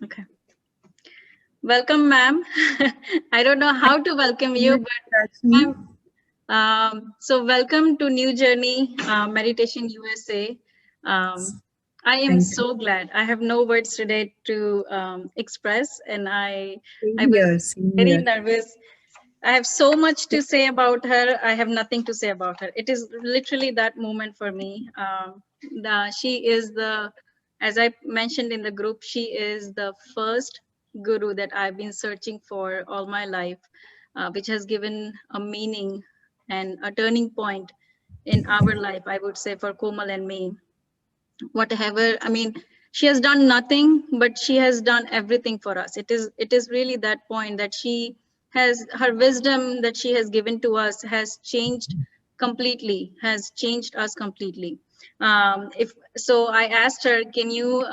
Okay. Welcome, ma'am. I don't know how to welcome you, but ma'am, so welcome to New Journey Meditation USA. I am Thank you. so glad. I have no words today to express, and I Same was here, same very here. nervous. I have so much to say about her. I have nothing to say about her. It is literally that moment for me. She is the, as I mentioned in the group, she is the first guru that I've been searching for all my life, which has given a meaning and a turning point in our life, I would say, for Komal and me. Whatever, I mean, she has done nothing, but she has done everything for us. It is really that point that she has, her wisdom that she has given to us has changed completely, has changed us completely. If so, I asked her, can you,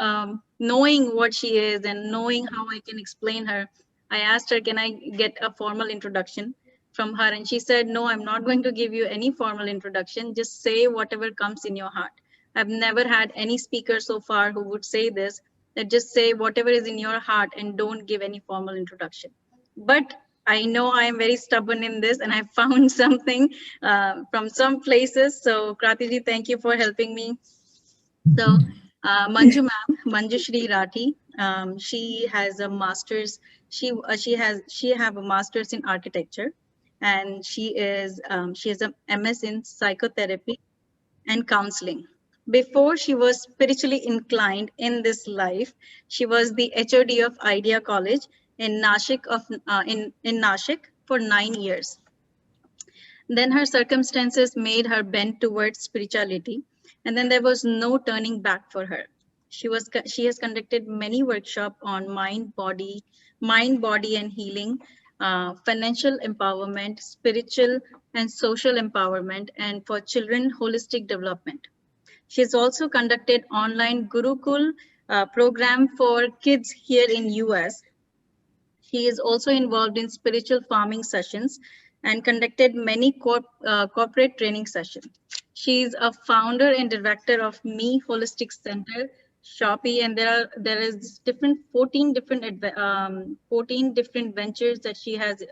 knowing what she is and knowing how I can explain her, I asked her, can I get a formal introduction from her? And she said, no, I'm not going to give you any formal introduction, just say whatever comes in your heart. I've never had any speaker so far who would say this, that just say whatever is in your heart and don't give any formal introduction. But I know I am very stubborn in this, and I found something from some places. So Kratiji, thank you for helping me. So Manju ma'am, Manju Shri Rathi, she has a master's. She have a master's in architecture, and she has a MS in psychotherapy and counseling. Before she was spiritually inclined in this life, she was the HOD of Idea College in Nashik for 9 years. Then her circumstances made her bend towards spirituality, and then there was no turning back for her. She has conducted many workshops on mind, body, and healing, financial empowerment, spiritual and social empowerment, and for children holistic development. She has also conducted online Gurukul program for kids here in US. She is also involved in spiritual farming sessions and conducted many corporate training sessions. She is a founder and director of Me Holistic Center, Shopee, and there is different 14 different ventures that she has.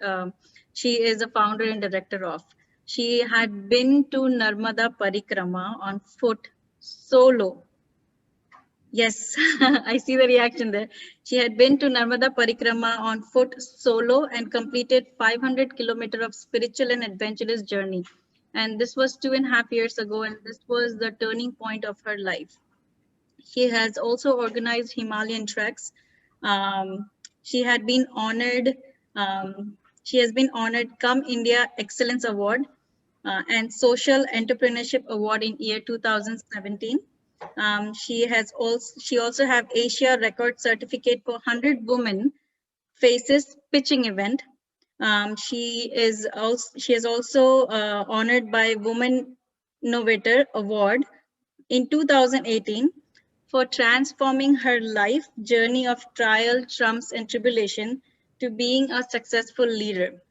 She is a founder and director of. She had been to Narmada Parikrama on foot solo. Yes, I see the reaction there. She had been to Narmada Parikrama on foot solo and completed 500 kilometers of spiritual and adventurous journey. And this was 2.5 years ago, and this was the turning point of her life. She has also organized Himalayan treks. Um, she had been honored. She has been honored Come India Excellence Award and Social Entrepreneurship Award in year 2017. She also have Asia Record Certificate for 100 Women Faces pitching event. She is also honored by Women Innovator Award in 2018 for transforming her life journey of trial, trumps, and tribulation to being a successful leader.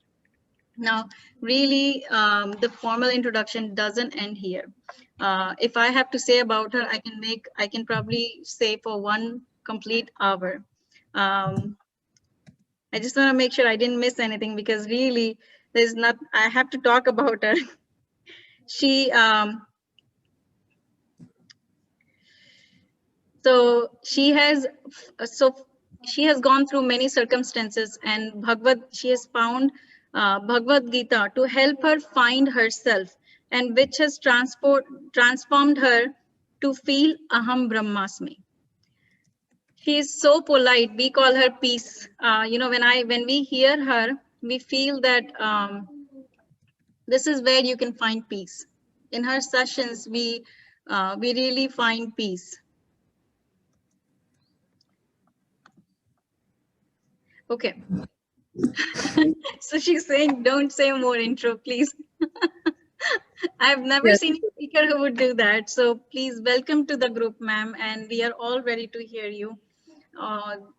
Now, really, the formal introduction doesn't end here. If I have to say about her, I can probably say for one complete hour. I just want to make sure I didn't miss anything, because really, I have to talk about her. She, so she has, so she has gone through many circumstances, and she has found Bhagavad Gita to help her find herself, and which has transformed her to feel Aham Brahmasmi. She is so polite. We call her peace. When we hear her, we feel that this is where you can find peace. In her sessions, we really find peace. Okay. So she's saying, don't say more intro, please. I've never Yes. seen a speaker who would do that. So please welcome to the group, ma'am, and we are all ready to hear you.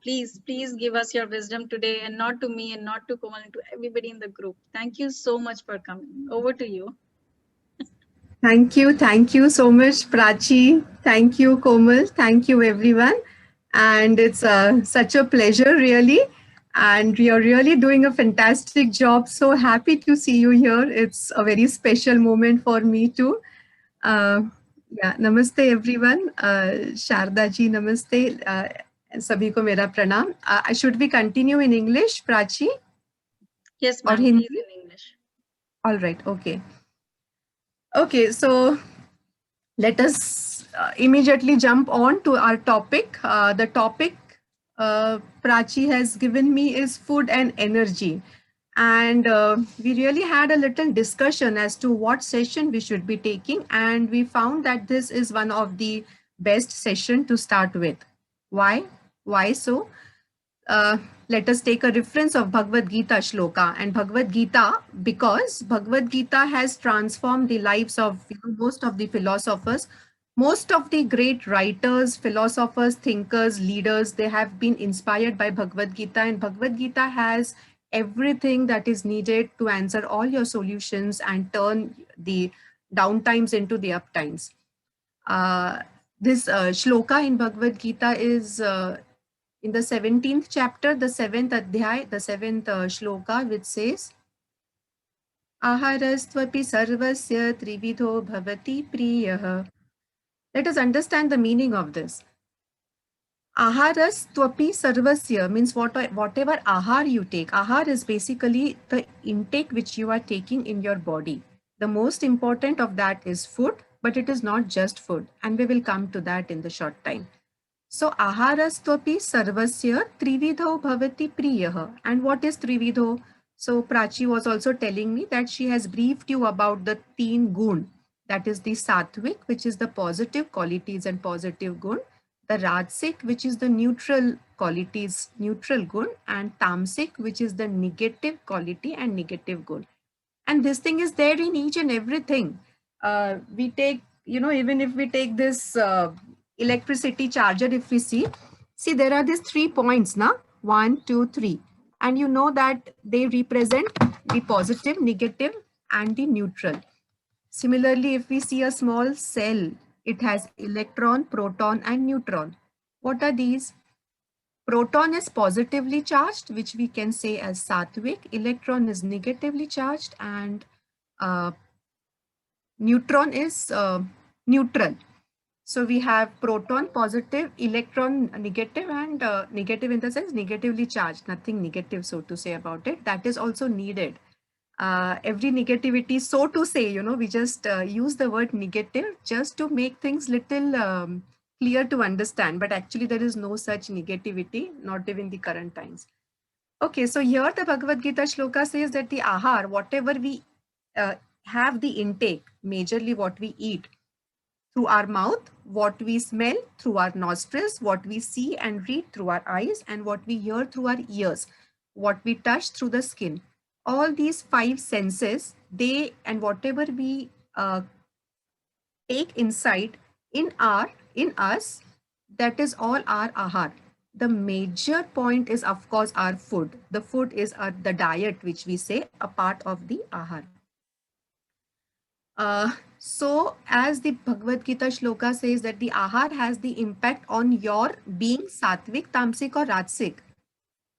Please give us your wisdom today, and not to me and not to Komal, to everybody in the group. Thank you so much for coming. Over to you. Thank you. Thank you so much, Prachi. Thank you, Komal. Thank you, everyone. And it's such a pleasure, really. And you're really doing a fantastic job. So happy to see you here. It's a very special moment for me too. Uh, yeah, namaste everyone. Sharda ji, namaste. Sabhi ko mera pranam. Should we continue in English, Prachi, Yes, or ma'am, please Hindi? in English. All right, okay. Okay, so let us immediately jump on to our topic. The topic Prachi has given me is food and energy. And we really had a little discussion as to what session we should be taking. And we found that this is one of the best session to start with. Why? Why so? uh, let us take a reference of Bhagavad Gita shloka and Bhagavad Gita, because Bhagavad Gita has transformed the lives of most of the philosophers, most of the great writers, philosophers, thinkers, leaders. They have been inspired by Bhagavad Gita, and Bhagavad Gita has everything that is needed to answer all your solutions and turn the downtimes into the uptimes. Uh, this shloka in Bhagavad Gita is in the 17th chapter, the 7th adhyay, the 7th shloka, which says, Aharastvapi sarvasya trividho bhavati priyah. Let us understand the meaning of this. Aharastvapi sarvasya means whatever ahar you take. Ahar is basically the intake which you are taking in your body. The most important of that is food, but it is not just food. And we will come to that in the short time. So aharastvapi sarvasya trividho bhavati priyah. And what is trividho? So Prachi was also telling me that she has briefed you about the teen gun. That is the sattvic, which is the positive qualities and positive gun. The rajasic, which is the neutral qualities, neutral gun. And tamasic, which is the negative quality and negative gun. And this thing is there in each and everything. We take, even if we take this electricity charger, if we see there are these 3 points now, 1 2 3, and you know that they represent the positive, negative and the neutral. Similarly, if we see a small cell, it has electron, proton and neutron. What are these? Proton is positively charged, which we can say as sattvic. Electron is negatively charged, and uh, neutron is neutral. So we have proton positive, electron negative, and negative in the sense negatively charged, nothing negative, so to say, about it. That is also needed. Every negativity, so to say, we just use the word negative just to make things little clear to understand. But actually, there is no such negativity, not even the current times. Okay, so here the Bhagavad Gita shloka says that the ahar, whatever we uh, have the intake, majorly what we eat through our mouth, what we smell through our nostrils, what we see and read through our eyes, and what we hear through our ears, what we touch through the skin. All these 5 senses, they and whatever we take inside in us, that is all our ahar. The major point is, of course, our food. The food is the diet, which we say a part of the ahar. So as the Bhagavad Gita shloka says that the ahar has the impact on your being sattvic, tamasic or rajasic.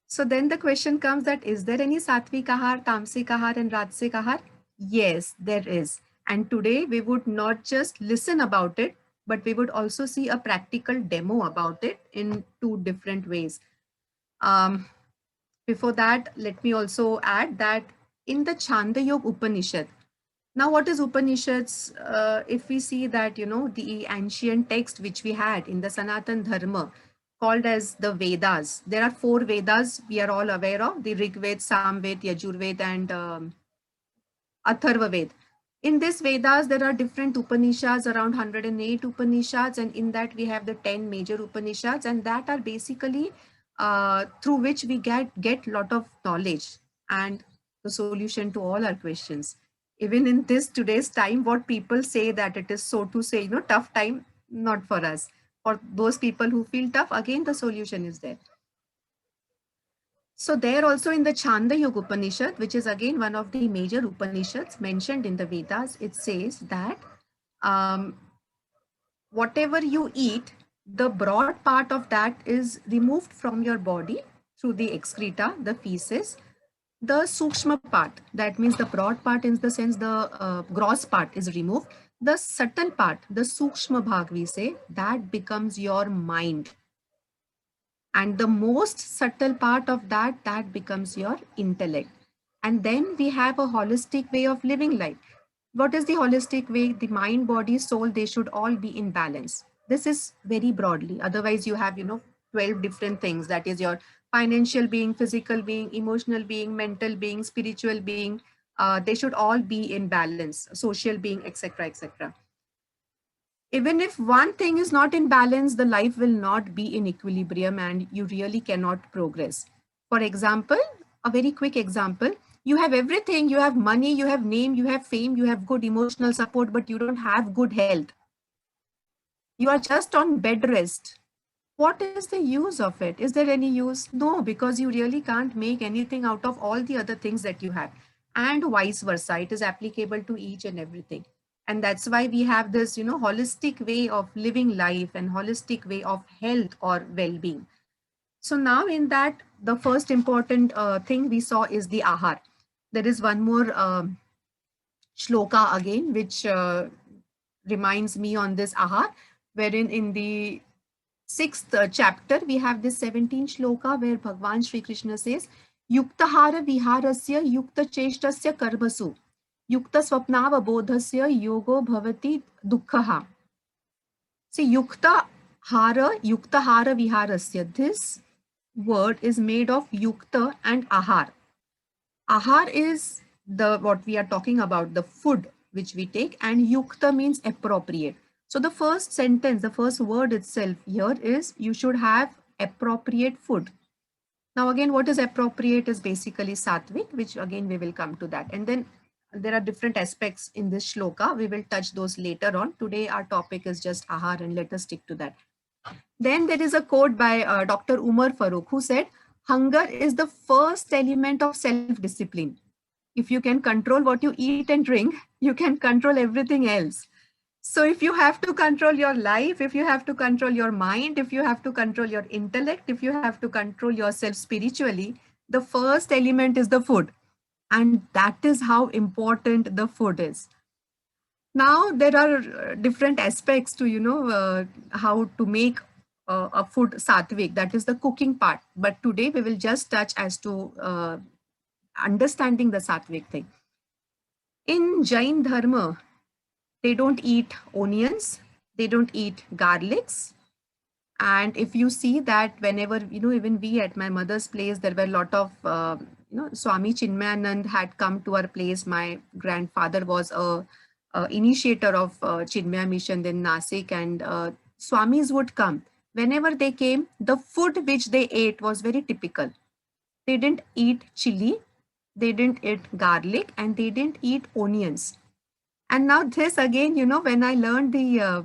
So then the question comes that is there any sattvic ahar, tamasic ahar and rajasic ahar? Yes, there is. And today we would not just listen about it, but we would also see a practical demo about it in 2 different ways. Um, Before that, let me also add that in the Chandayog Upanishad, now, what is Upanishads? If we see that, the ancient text which we had in the Sanatan Dharma called as the Vedas, there are 4 Vedas we are all aware of, the Rig Ved, Samved, Yajurved and Atharva Ved. In this Vedas, there are different Upanishads, around 108 Upanishads, and in that we have the 10 major Upanishads, and that are basically through which we get lot of knowledge and the solution to all our questions. Even in this today's time, what people say that it is, so to say, tough time, not for us. For those people who feel tough, again the solution is there. So there also in the Chandayog Upanishad, which is again one of the major Upanishads mentioned in the Vedas, it says that um, whatever you eat, the broad part of that is removed from your body through the excreta, the feces. The sukshma part, that means the broad part in the sense the gross part is removed. The subtle part, the sukshma bhag we say, that becomes your mind. And the most subtle part of that, that becomes your intellect. And then we have a holistic way of living life. What is the holistic way? The mind, body, soul, they should all be in balance. This is very broadly. Otherwise, you have, 12 different things. That is your financial being, physical being, emotional being, mental being, spiritual being. They should all be in balance, social being, etc., etc. Even if one thing is not in balance, the life will not be in equilibrium and you really cannot progress. For example, a very quick example, you have everything, you have money, you have name, you have fame, you have good emotional support, but you don't have good health. You are just on bed rest. What is the use of it? Is there any use? No, because you really can't make anything out of all the other things that you have. And vice versa, it is applicable to each and everything. And that's why we have this, holistic way of living life and holistic way of health or well-being. So now in that, the first important thing we saw is the ahar. There is one more shloka again, which reminds me on this ahar, wherein in the sixth chapter, we have this 17 shloka where Bhagwan Shri Krishna says, Yuktahara viharasya yukta cheshtasya karmasu, yukta swapnava bodhasya yogo bhavati dukkhaha. See, yuktahara viharasya. This word is made of yukta and ahar. Ahar is the what we are talking about, the food which we take, and yukta means appropriate. So the first sentence, the first word itself here is you should have appropriate food. Now again, what is appropriate is basically sattvic, which again we will come to that. And then there are different aspects in this shloka. We will touch those later on. Today our topic is just ahar and let us stick to that. Then there is a quote by Dr. Umar Farooq who said, hunger is the first element of self-discipline. If you can control what you eat and drink, you can control everything else. So if you have to control your life, if you have to control your mind, if you have to control your intellect, if you have to control yourself spiritually, the first element is the food. And that is how important the food is. Now there are different aspects to, how to make a food sattvic, that is the cooking part. But today we will just touch as to understanding the sattvic thing. In Jain Dharma, they don't eat onions, they don't eat garlics. And if you see that whenever, even we at my mother's place, there were a lot of, Swami Chinmayanand had come to our place. My grandfather was a initiator of Chinmaya Mission in Nasik, and Swamis would come. Whenever they came, the food which they ate was very typical. They didn't eat chili, they didn't eat garlic, and they didn't eat onions. And now this again, when I learned the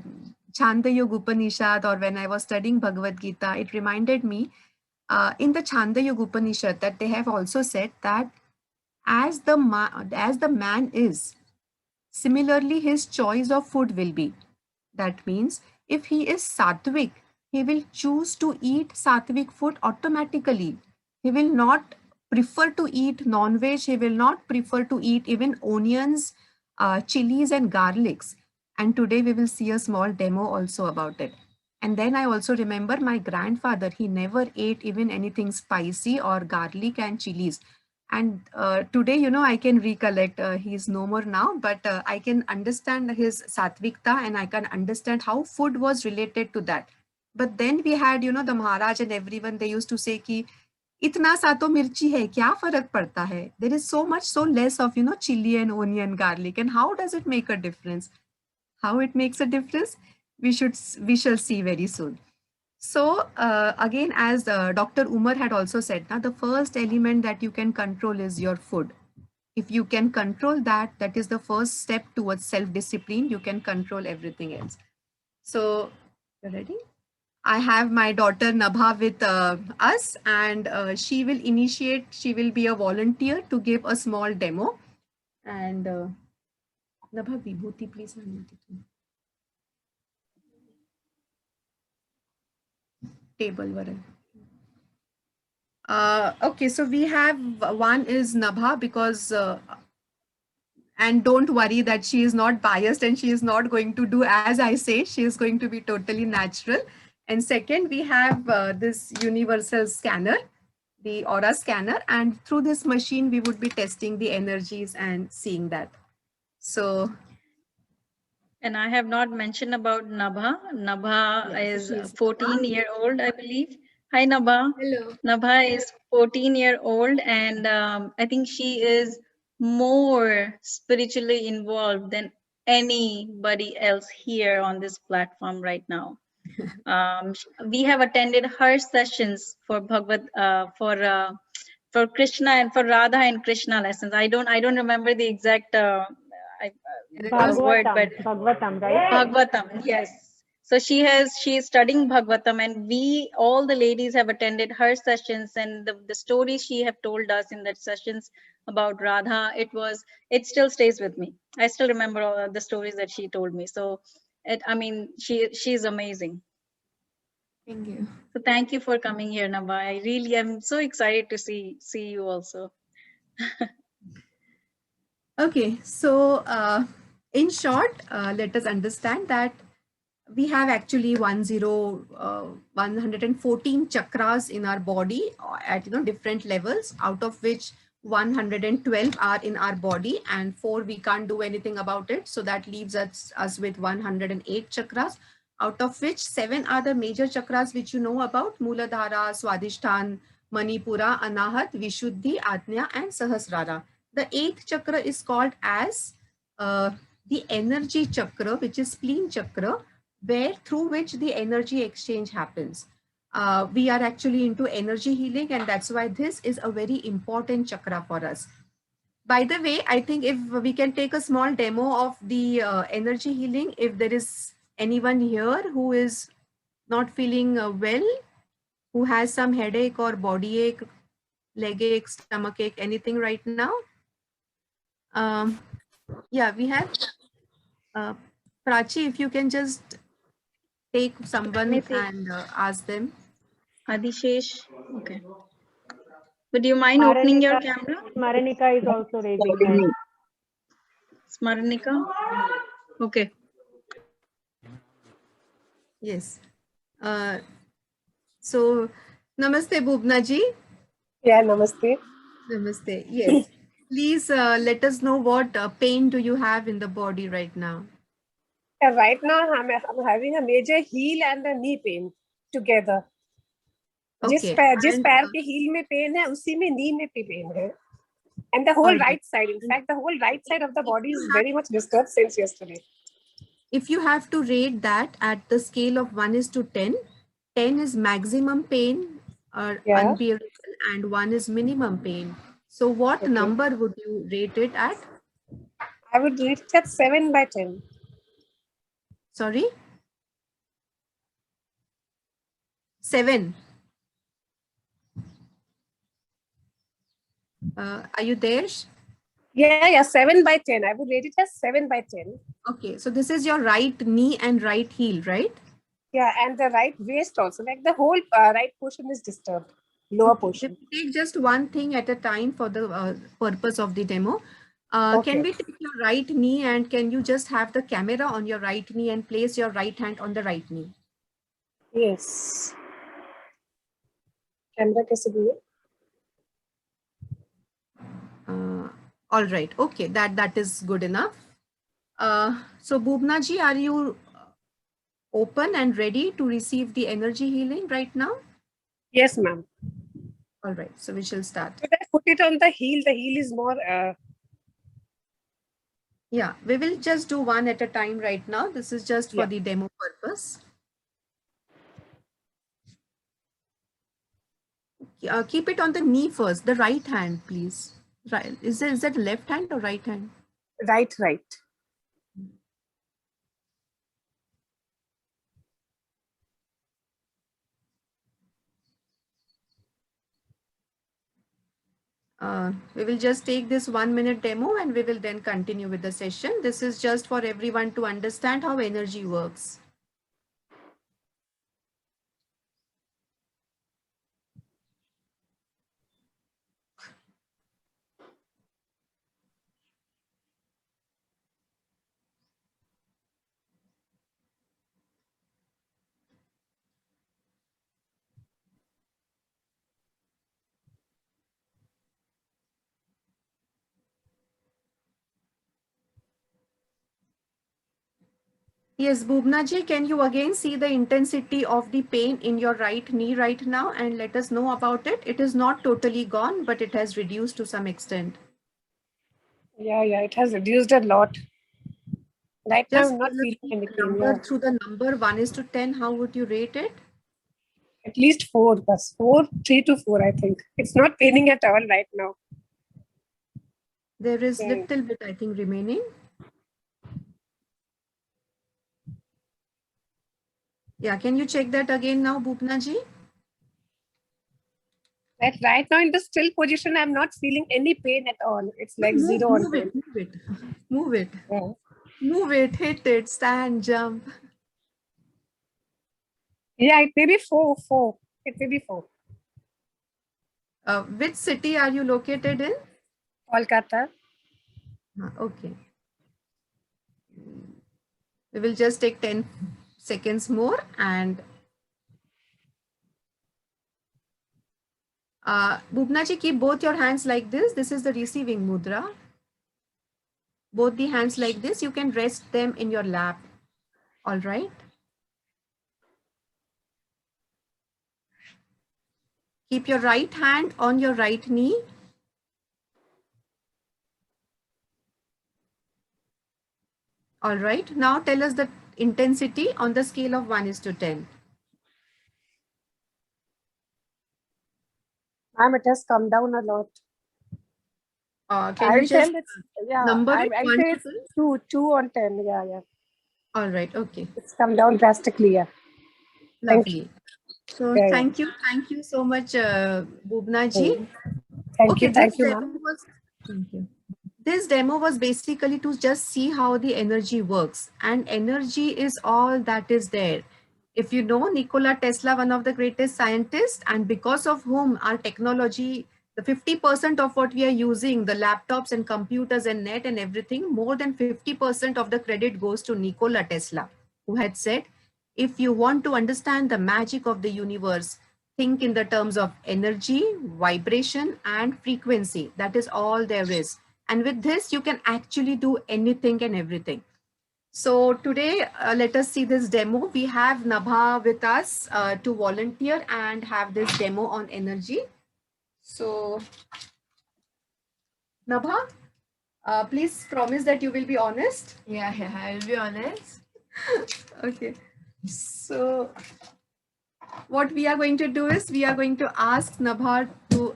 Chandayog Upanishad, or when I was studying Bhagavad Gita, it reminded me in the Chandayog Upanishad that they have also said that as the man is, similarly his choice of food will be. That means if he is sattvic, he will choose to eat sattvic food automatically. He will not prefer to eat non-veg. He will not prefer to eat even onions, chilies and garlics. And today we will see a small demo also about it. And then I also remember my grandfather, he never ate even anything spicy or garlic and chilies. And today, I can recollect, he's no more now, but I can understand his sattvikta and I can understand how food was related to that. But then we had, the Maharaj and everyone, they used to say ki, इतना सा तो मिर्ची है, क्या फर्क पड़ता है? There is so much, so less of, chili and onion, garlic. And how does it make a difference? How it makes a difference? We shall see very soon. So again, as Dr. Umar had also said, now the first element that you can control is your food. If you can control that, that is the first step towards self-discipline. You can control everything else. So, you ready? I have my daughter Nabha with us, and she will be a volunteer to give a small demo. And Nabha Vibhuti, please unmute it. table. Varan. Okay, so we have one is Nabha because and don't worry that she is not biased and she is not going to do as I say. She is going to be totally natural. And second, we have this universal scanner, the aura scanner, and through this machine we would be testing the energies and seeing that. So And I have not mentioned about Nabha. Nabha yeah, so is she's 14-year-old, I believe. Hi, Nabha. hello. Nabha is 14-year-old, and I think she is more spiritually involved than anybody else here on this platform right now. We have attended her sessions for for Krishna and for Radha and Krishna lessons. I don't remember the exact word, but Bhagavatam, right? Bhagavatam, yes. So she is studying Bhagavatam, and we all the ladies have attended her sessions, and the stories she have told us in that sessions about Radha, it still stays with me. I still remember all the stories that she told me. So I mean, she's amazing. Thank you. So thank you for coming here, Nabha. I really am so excited to see you also. Okay, so in short, let us understand that we have actually 114 chakras in our body at different levels, out of which 112 are in our body and 4 we can't do anything about it. So that leaves us with 108 chakras, out of which 7 are the major chakras which you know about: Muladhara, Swadhisthana, Manipura, Anahat, Vishuddhi, Ajna, and Sahasrara. The 8th chakra is called as the energy chakra, which is spleen chakra, where through which the energy exchange happens. We are actually into energy healing, and that's why this is a very important chakra for us. By the way, I think if we can take a small demo of the energy healing, if there is anyone here who is not feeling well, who has some headache or body ache, leg ache, stomach ache, anything right now? Yeah, we have Prachi, if you can just take Let me someone see. and ask them. Adishesh. Okay. Would you mind opening your camera? Smaranika is also raising hand. Smaranika? Okay. Yes. Uh, so, Namaste, Bhubna ji. Yeah, namaste. Namaste. Yes. Please let us know what pain do you have in the body right now? Yeah, right now I'm having a major heel and a knee pain together. Okay. जिस पैर के heel में pain है, उसी में knee में भी pain है. And the whole right side, in fact, the whole right side of the body is very much disturbed since yesterday. If you have to rate that at the scale of 1 is to 10, 10 is maximum pain or unbearable and 1 is minimum pain. So what number would you rate it at? I would rate it at 7 by 10. Sorry? 7. Are you there? Yeah, 7 by 10. I would rate it as 7 by 10. Okay, so this is your right knee and right heel, right? Yeah, and the right waist also. Like the whole right portion is disturbed. Lower portion. Take just one thing at a time for the purpose of the demo. Can we take your right knee and can you just have the camera on your right knee and place your right hand on the right knee? Yes. Camera कैसे दिए? All right. Okay, that is good enough. So Bhubna ji, are you open and ready to receive the energy healing right now? Yes, ma'am. All right. So we shall start. Should I put it on the heel? The heel is more. Yeah, we will just do one at a time right now. This is just for the demo purpose. Keep it on the knee first, the right hand, please. Right. Is that left hand or right hand? Right. We will just take this 1 minute demo and we will then continue with the session. This is just for everyone to understand how energy works. Yes, Bhuvna ji, can you again see the intensity of the pain in your right knee right now and let us know about it? It is not totally gone, but it has reduced to some extent. Yeah, it has reduced a lot. Right now, Just I'm not tell us feeling any the pain. number Yeah. through the number 1 is to 10. How would you rate it? At least 4, bus 4, 3 to 4, I think. It's not paining at all right now. There is Yeah. little bit, I think, remaining. Yeah, can you check that again now, Bhupna ji? Right now in the still position, I'm not feeling any pain at all. It's like Move, 0 on move 10. it, move it, move it, Yeah. move it, hit it, stand, jump. Yeah, it may be 4, 4. It may be 4. Which city are you located in? Kolkata. Okay. We will just take 10 seconds more and Bhupna ji, keep both your hands like this. This is the receiving mudra. Both the hands like this. You can rest them in your lap. All right. Keep your right hand on your right knee. All right. Now tell us the intensity on the scale of 1 is to 10. It has come down a lot. Can I you will just tell it's, yeah, number it? I'll 1 say to it's 10? 2 on 10. Yeah. All right. Okay. It's come down drastically. Yeah. Thank you. Lovely. So Yeah. thank you so much, Bhupna ji. Thank Okay, you. this Thank you, demo ma'am. was thank you. This demo was basically to just see how the energy works, and energy is all that is there. If you know Nikola Tesla, one of the greatest scientists, and because of whom our technology, the 50% of what we are using, the laptops and computers and net and everything, more than 50% of the credit goes to Nikola Tesla, who had said, if you want to understand the magic of the universe, think in the terms of energy, vibration, and frequency. That is all there is. And with this, you can actually do anything and everything. So today, let us see this demo. We have Nabha with us to volunteer and have this demo on energy. So Nabha, please promise that you will be honest. Yeah, I'll be honest. Okay. So what we are going to do is we are going to ask Nabha to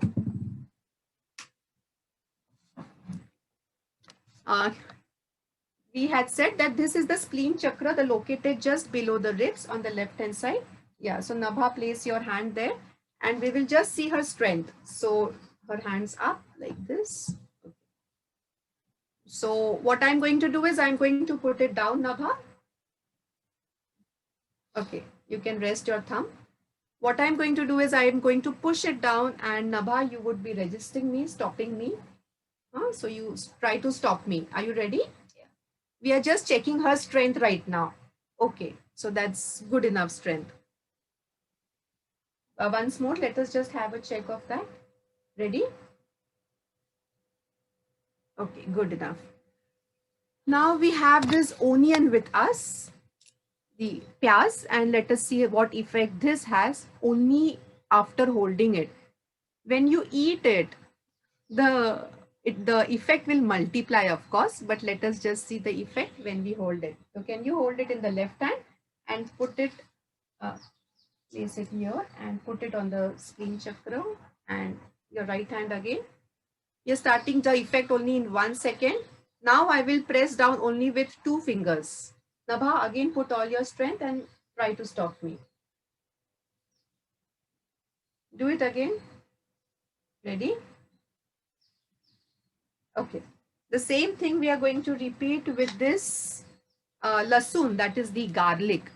we had said that this is the spleen chakra, the located just below the ribs on the left hand side. Yeah, so Nabha, place your hand there and we will just see her strength. So her hands up like this. So what I'm going to do is I'm going to put it down, Nabha. Okay, you can rest your thumb. What I'm going to do is I am going to push it down and Nabha, you would be resisting me, stopping me. So you try to stop me. Are you ready? Yeah. We are just checking her strength right now. Okay, so that's good enough strength. Once more, let us just have a check of that. Ready? Okay, good enough. Now we have this onion with us, the pyaz, and let us see what effect this has only after holding it. When you eat it, the effect will multiply, of course, but let us just see the effect when we hold it. So can you hold it in the left hand and put it, place it here and put it on the spleen chakra and your right hand again. You're starting the effect only in 1 second. Now I will press down only with 2 fingers. Nabha, again put all your strength and try to stop me. Do it again. Ready? Okay. The same thing we are going to repeat with this lasun, that is the garlic.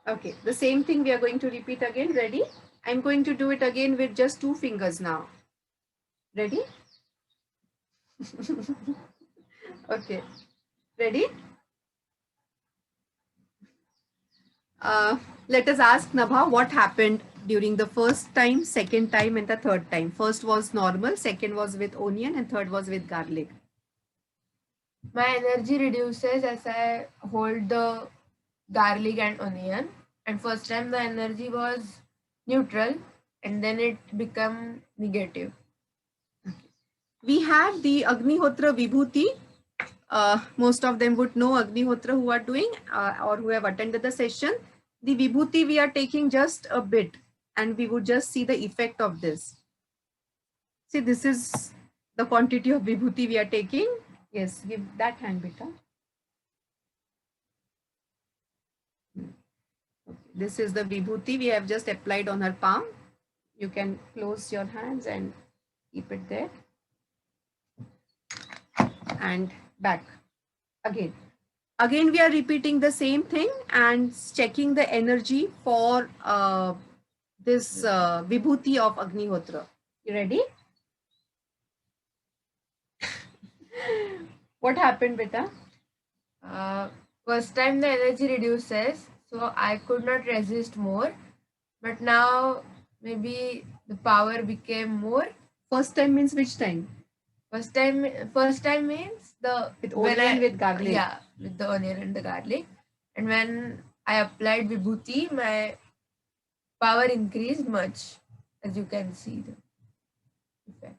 Okay, the same thing we are going to repeat again. Ready? I'm going to do it again with just 2 fingers now. Ready? Okay. Ready? Let us ask Nabha what happened during the first time, second time, and the third time? First was normal, second was with onion, and third was with garlic. My energy reduces as I hold the garlic and onion. And first time the energy was neutral, and then it become negative. We have the Agnihotra Vibhuti. Most of them would know Agnihotra who are doing or who have attended the session. The Vibhuti we are taking just a bit, and we would just see the effect of this. See, this is the quantity of Vibhuti we are taking. Yes, give that hand, beta. Okay. This is the Vibhuti we have just applied on her palm. You can close your hands and keep it there. And back again. Again, we are repeating the same thing and checking the energy for this Vibhuti of Agnihotra. You ready? What happened, beta? First time the energy reduces, so I could not resist more. But now maybe the power became more. First time means which time? First time means the With when onion, with garlic. Yeah, with the onion and the garlic. And when I applied Vibhuti, my power increased much, as you can see the effect.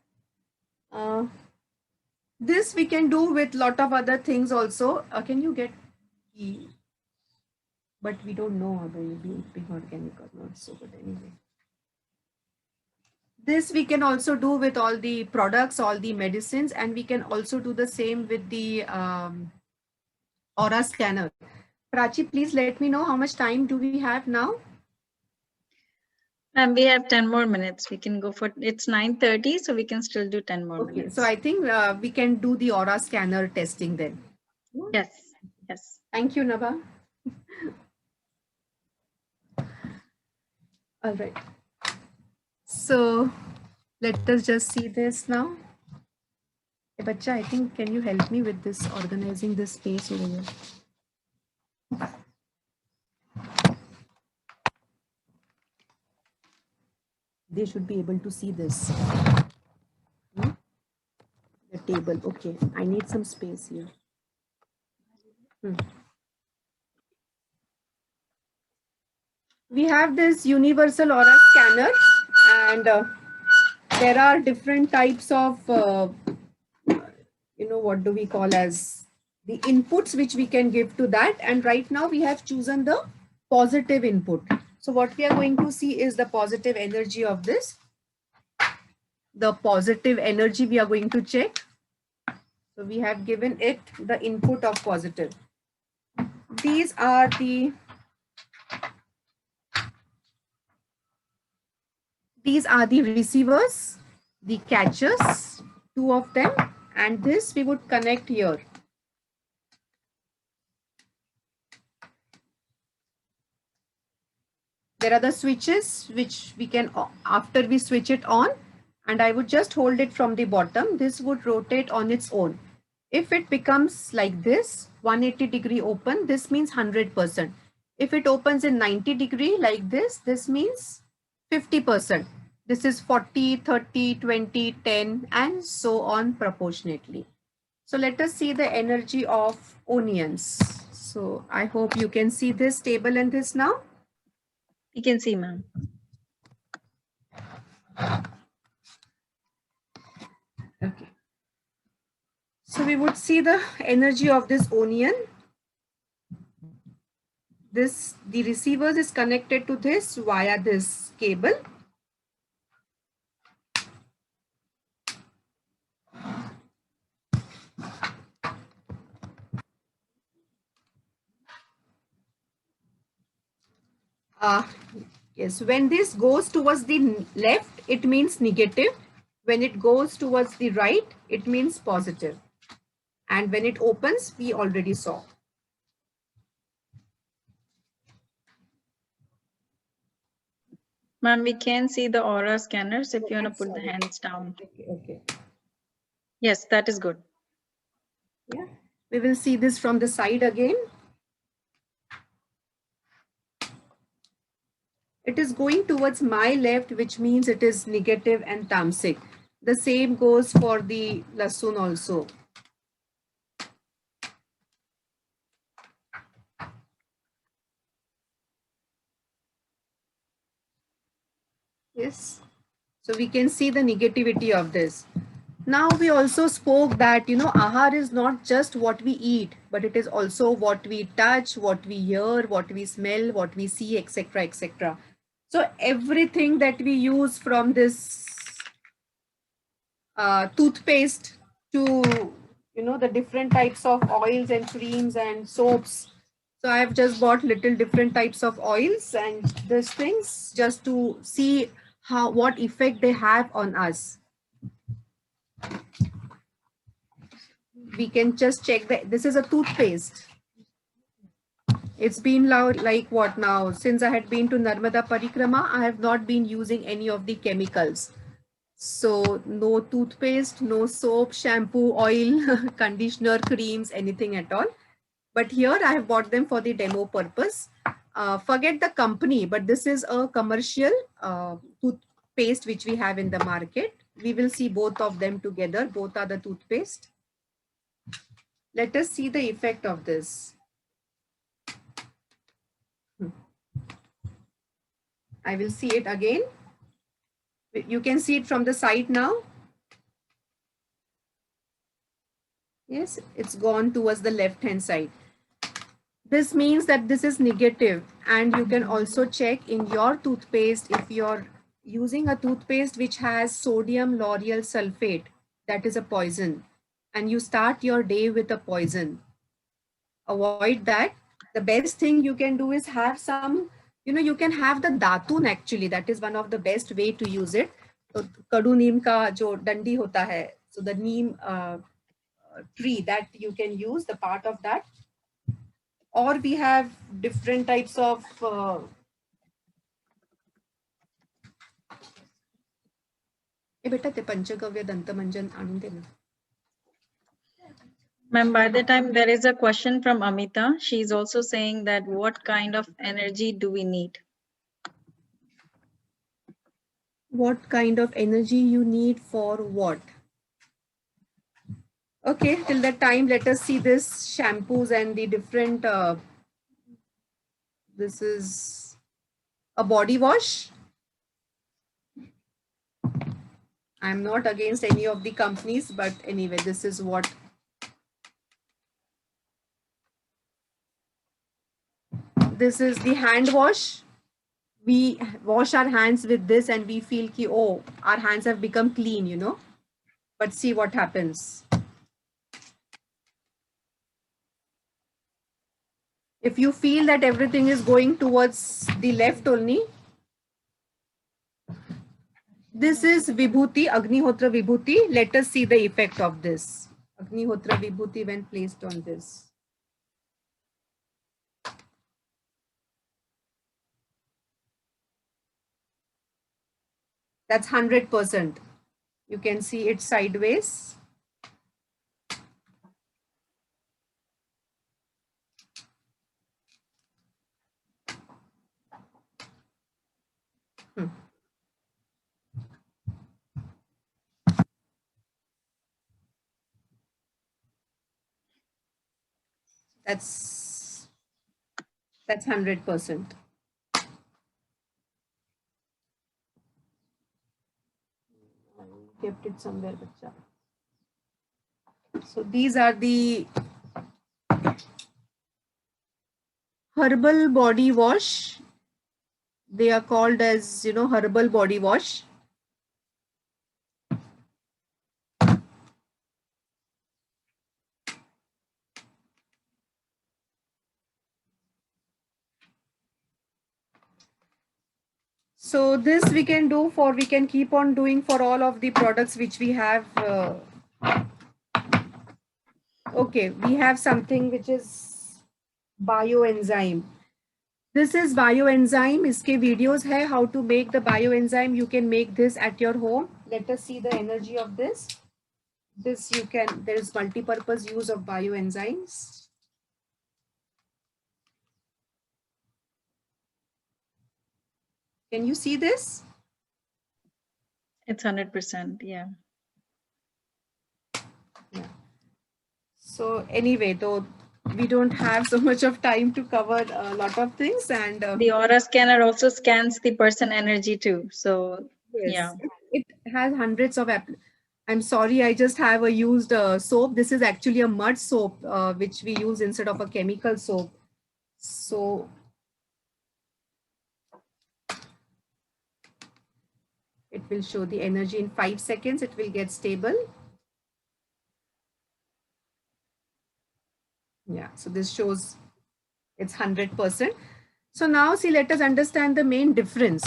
This we can do with lot of other things also. Can you get key? But we don't know whether it will be big organic or not. So, but anyway. This we can also do with all the products, all the medicines, and we can also do the same with the aura scanner. Prachi, please let me know how much time do we have now? And we have 10 more minutes. We can go for, it's 9:30, so we can still do 10 more Okay, minutes. so I think we can do the aura scanner testing then. Yes, yes. Thank you, Nabha. All right. So let us just see this now. Hey, Bacha, I think, can you help me with this, organizing this space over here? They should be able to see this. The table. Okay, I need some space here. We have this universal aura scanner, and there are different types of, what do we call as the inputs which we can give to that. And right now we have chosen the positive input. So what we are going to see is the positive energy of this. The positive energy we are going to check. So we have given it the input of positive. These are the receivers, the catchers, 2 of them, and this we would connect here. There are the switches which we can, after we switch it on, and I would just hold it from the bottom, this would rotate on its own. If it becomes like this, 180 degree open, this means 100%. If it opens in 90 degree like this means 50%. This is 40, 30, 20, 10, and so on proportionately. So let us see the energy of onions. So I hope you can see this table and this now. You can see, ma'am. Okay. So we would see the energy of this onion. The receivers is connected to this via this cable. Yes, when this goes towards the left, it means negative. When it goes towards the right, it means positive. And when it opens, we already saw. Ma'am, we can see the aura scanners if you want to put the hands down. Okay. Yes, that is good. Yeah, we will see this from the side again. It is going towards my left, which means it is negative and tamasic. The same goes for the lasun also. Yes. So we can see the negativity of this. Now we also spoke that, you know, ahar is not just what we eat, but it is also what we touch, what we hear, what we smell, what we see, etc., etc. So everything that we use, from this toothpaste to, you know, the different types of oils and creams and soaps. So I have just bought little different types of oils and these things just to see what effect they have on us. We can just check that this is a toothpaste. It's been like what now? Since I had been to Narmada Parikrama, I have not been using any of the chemicals. So no toothpaste, no soap, shampoo, oil, conditioner, creams, anything at all. But here I have bought them for the demo purpose. Forget the company, but this is a commercial toothpaste which we have in the market. We will see both of them together. Both are the toothpaste. Let us see the effect of this. I will see it again. You can see it from the side now. Yes, it's gone towards the left hand side. This means that this is negative, and you can also check in your toothpaste if you're using a toothpaste which has sodium lauryl sulfate, that is a poison, and you start your day with a poison. Avoid that. The best thing you can do is have some, you know, you can have the datun actually. That is one of the best way to use it. So, kadu neem ka jo dandi hota hai. So the neem tree that you can use the part of that. Or we have different types of Ma'am, by the time there is a question from Amita, she's also saying that what kind of energy do we need? what kind of energy you need for what? Okay, till that time, let us see this shampoos and the different, this is a body wash. I'm not against any of the companies, but anyway, this is what. This is the hand wash. We wash our hands with this and we feel ki, oh, our hands have become clean, you know, but see what happens. If you feel that everything is going towards the left only, this is Vibhuti, Agnihotra Vibhuti. Let us see the effect of this. Agnihotra Vibhuti when placed on this. That's 100%. You can see it sideways. That's 100%. Kept it somewhere, bacha. So these are the herbal body wash. They are called as, you know, herbal body wash. So this we can do for, we can keep on doing for all of the products which we have. Okay, we have something which is bioenzyme. This is bioenzyme. Iske videos hai how to make the bioenzyme. You can make this at your home. Let us see the energy of this. This you can, there is multi-purpose use of bioenzymes. Can you see this? It's 100%. Yeah. So anyway, though we don't have so much of time to cover a lot of things, and The aura scanner also scans the person energy too. So yes, yeah. it has hundreds of I'm sorry, I just have a used soap. This is actually a mud soap, which we use instead of a chemical soap. So it will show the energy in 5 seconds. It will get stable. Yeah, so this shows it's 100%. So now see, let us understand the main difference.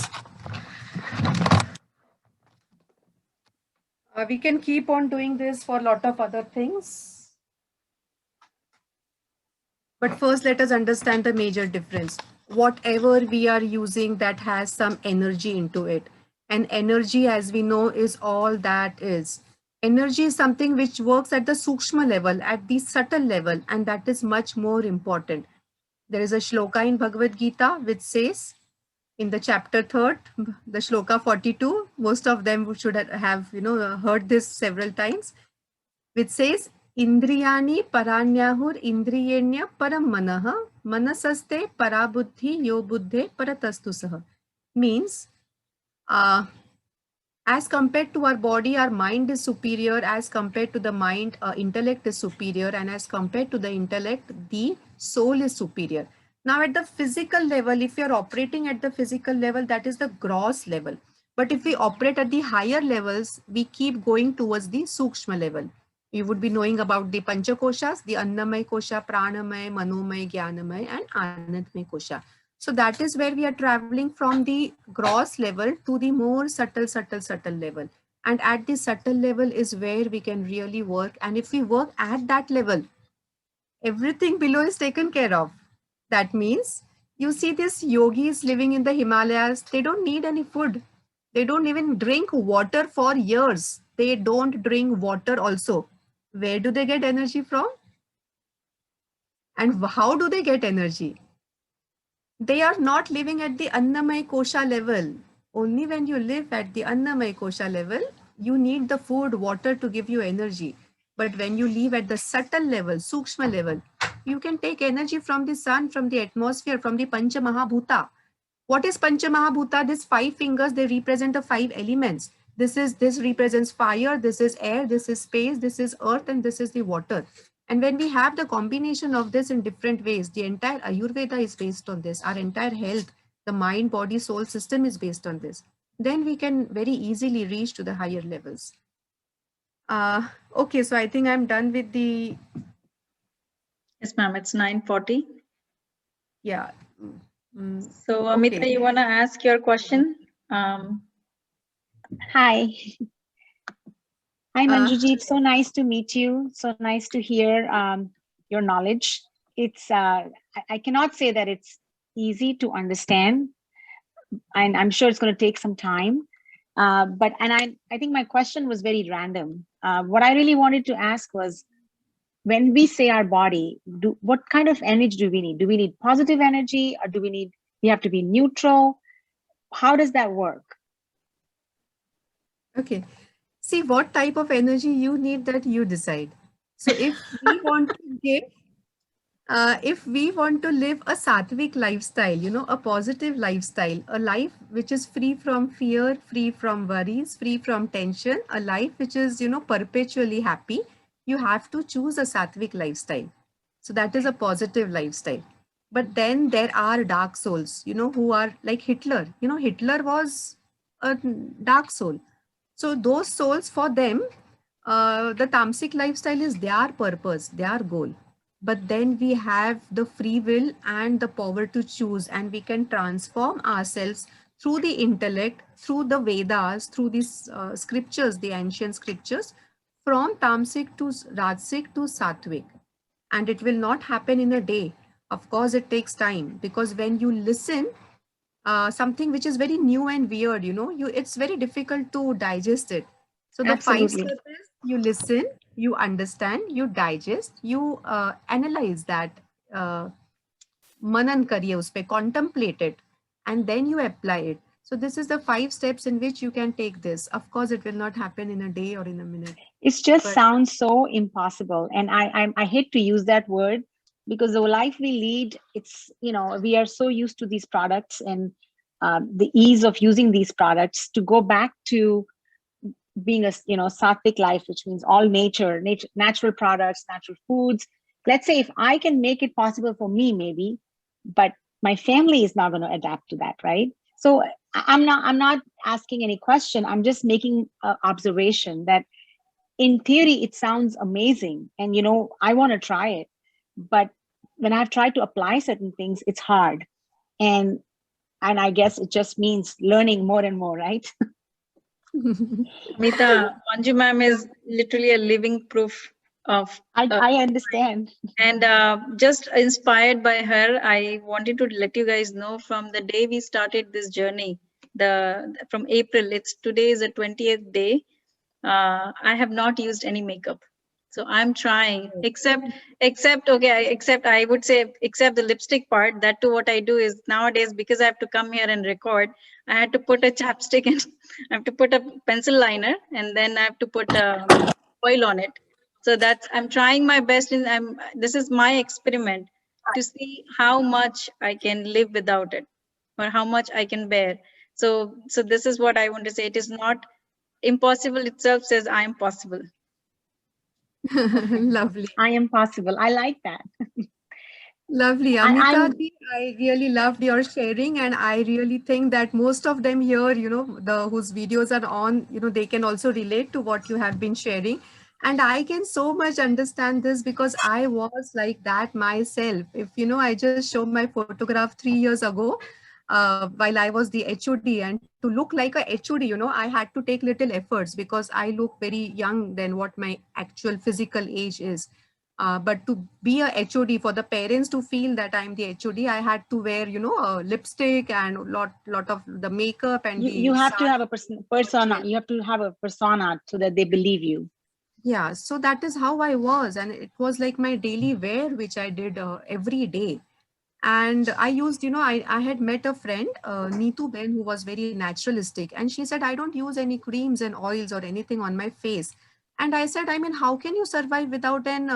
We can keep on doing this for a lot of other things. But first, let us understand the major difference. Whatever we are using that has some energy into it. And energy, as we know, is all that is. Energy is something which works at the sukshma level, at the subtle level, and that is much more important. There is a shloka in Bhagavad Gita which says, in the chapter 3rd, the shloka 42, most of them should have heard this several times, which says, Indriyani paranyahur indriyenya param manaha manasaste parabuddhi yo buddhe paratastusaha. Means, as compared to our body, our mind is superior. As compared to the mind, intellect is superior. And as compared to the intellect, the soul is superior. Now at the physical level, if you're operating at the physical level, that is the gross level. But if we operate at the higher levels, we keep going towards the sukshma level. You would be knowing about the panchakoshas, the annamay kosha, pranamay, manomay, jnanamay, and anandmay kosha. So that is where we are traveling from the gross level to the more subtle level. And at the subtle level is where we can really work. And if we work at that level, everything below is taken care of. That means you see these yogis living in the Himalayas, they don't need any food. They don't even drink water for years. They don't drink water also. Where do they get energy from? And how do they get energy? They are not living at the Annamay Kosha level. Only when you live at the Annamay Kosha level, you need the food, water to give you energy. But when you live at the subtle level, Sukshma level, you can take energy from the sun, from the atmosphere, from the Pancha Mahabhuta. What is Pancha Mahabhuta? These 5 fingers, they represent the 5 elements. This represents fire, this is air, this is space, this is earth, and this is the water. And when we have the combination of this in different ways, the entire Ayurveda is based on this. Our entire health, the mind, body, soul system is based on this. Then we can very easily reach to the higher levels. Okay, so I think I'm done with the... Yes, ma'am, it's 9:40. Yeah. So Amita, okay. you want to ask your question? Hi. Hi, Manjuji. It's so nice to meet you. So nice to hear your knowledge. It's I cannot say that it's easy to understand, and I'm sure it's going to take some time. But I think my question was very random. What I really wanted to ask was, when we say our body, what kind of energy do we need? Do we need positive energy, or do we have to be neutral? How does that work? Okay. See what type of energy you need, that you decide. So if we want to give, if we want to live a sattvic lifestyle, a positive lifestyle, a life which is free from fear, free from worries, free from tension, a life which is, perpetually happy, you have to choose a sattvic lifestyle. So that is a positive lifestyle. But then there are dark souls, who are like Hitler. Hitler was a dark soul. So those souls, for them, the tamasic lifestyle is their purpose, their goal. But then we have the free will and the power to choose, and we can transform ourselves through the intellect, through the Vedas, through these scriptures, the ancient scriptures, from tamasic to rajasic to sattvic. And it will not happen in a day. Of course, it takes time, because when you listen, something which is very new and weird, it's very difficult to digest it. So the Absolutely. 5 steps is, you listen, you understand, you digest, you analyze that, manan kariye uspe, contemplate it, and then you apply it. So this is the 5 steps in which you can take this. Of course, it will not happen in a day or in a minute. It just But- sounds so impossible, and I hate to use that word because the life we lead, it's, you know, we are so used to these products and the ease of using these products. To go back to being a, you know, sattvic life, which means all nature, natural products, natural foods. Let's say if I can make it possible for me, maybe, but my family is not going to adapt to that, right? So I'm not asking any question. I'm just making an observation that in theory it sounds amazing, and, you know, I want to try it, but when I've tried to apply certain things, it's hard, and I guess it just means learning more and more, right? Amita, Manju ma'am is literally a living proof of, I understand. and just inspired by her, I wanted to let you guys know from the day we started this journey, from April, it's today is the 20th day. I have not used any makeup. So I'm trying, except I would say, except the lipstick part. That too, what I do is nowadays, because I have to come here and record, I had to put a chapstick and I have to put a pencil liner, and then I have to put oil on it. So that's, I'm trying my best, and this is my experiment to see how much I can live without it, or how much I can bear. So this is what I want to say. It is not impossible itself says I am possible. Lovely. I am possible. I like that. Lovely. I'm- Amita, ji, I really loved your sharing, and I really think that most of them here, you know, whose videos are on, you know, they can also relate to what you have been sharing. And I can so much understand this because I was like that myself. If, you know, I just show my photograph 3 years ago, while I was the HOD, and to look like a HOD, you know, I had to take little efforts because I look very young than what my actual physical age is. But to be a HOD, for the parents to feel that I'm the HOD, I had to wear, you know, lipstick and lot of the makeup and you have to have a persona. Yes. You have to have a persona so that they believe you. Yeah, so that is how I was, and it was like my daily wear, which I did every day. And I used, you know, I had met a friend, Neetu Ben, who was very naturalistic, and she said, I don't use any creams and oils or anything on my face. And I said, I mean, how can you survive without an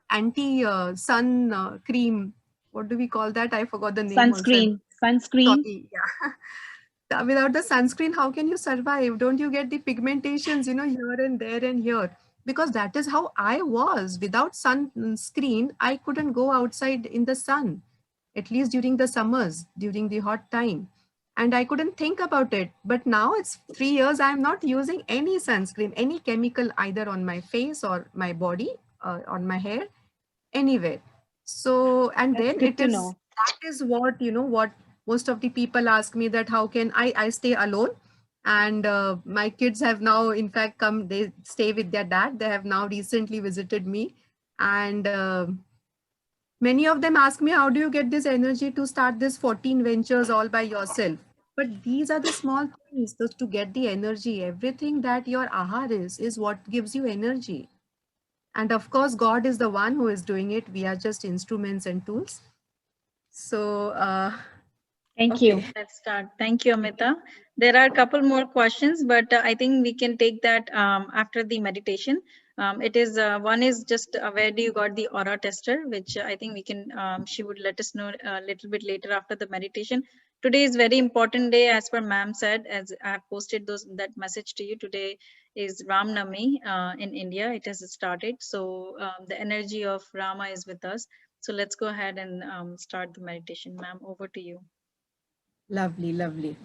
anti-sun cream? What do we call that? I forgot the name also. Sunscreen. Sorry, yeah. Without the sunscreen, how can you survive? Don't you get the pigmentations, you know, here and there and here? Because that is how I was. Without sunscreen, I couldn't go outside in the sun, at least during the summers, during the hot time. And I couldn't think about it. But now it's 3 years, I'm not using any sunscreen, any chemical, either on my face or my body, on my hair, anywhere. So, and That's then good it to is, know. that is what, you know, what most of the people ask me, that how can I stay alone. And my kids have now, in fact, come, they stay with their dad. They have now recently visited me. And many of them ask me, how do you get this energy to start this 14 ventures all by yourself? But these are the small things to get the energy. Everything that your ahar is what gives you energy. And of course, God is the one who is doing it. We are just instruments and tools. So, Thank okay. you. Let's start. Thank you, Amita. There are a couple more questions, but I think we can take that after the meditation. It is one is just where do you got the aura tester, which I think we can, she would let us know a little bit later after the meditation. Today is very important day, as per ma'am said, as I have posted that message to you. Today is Ram Navami in India. It has started. So the energy of Rama is with us. So let's go ahead and start the meditation. Ma'am, over to you. Lovely, lovely.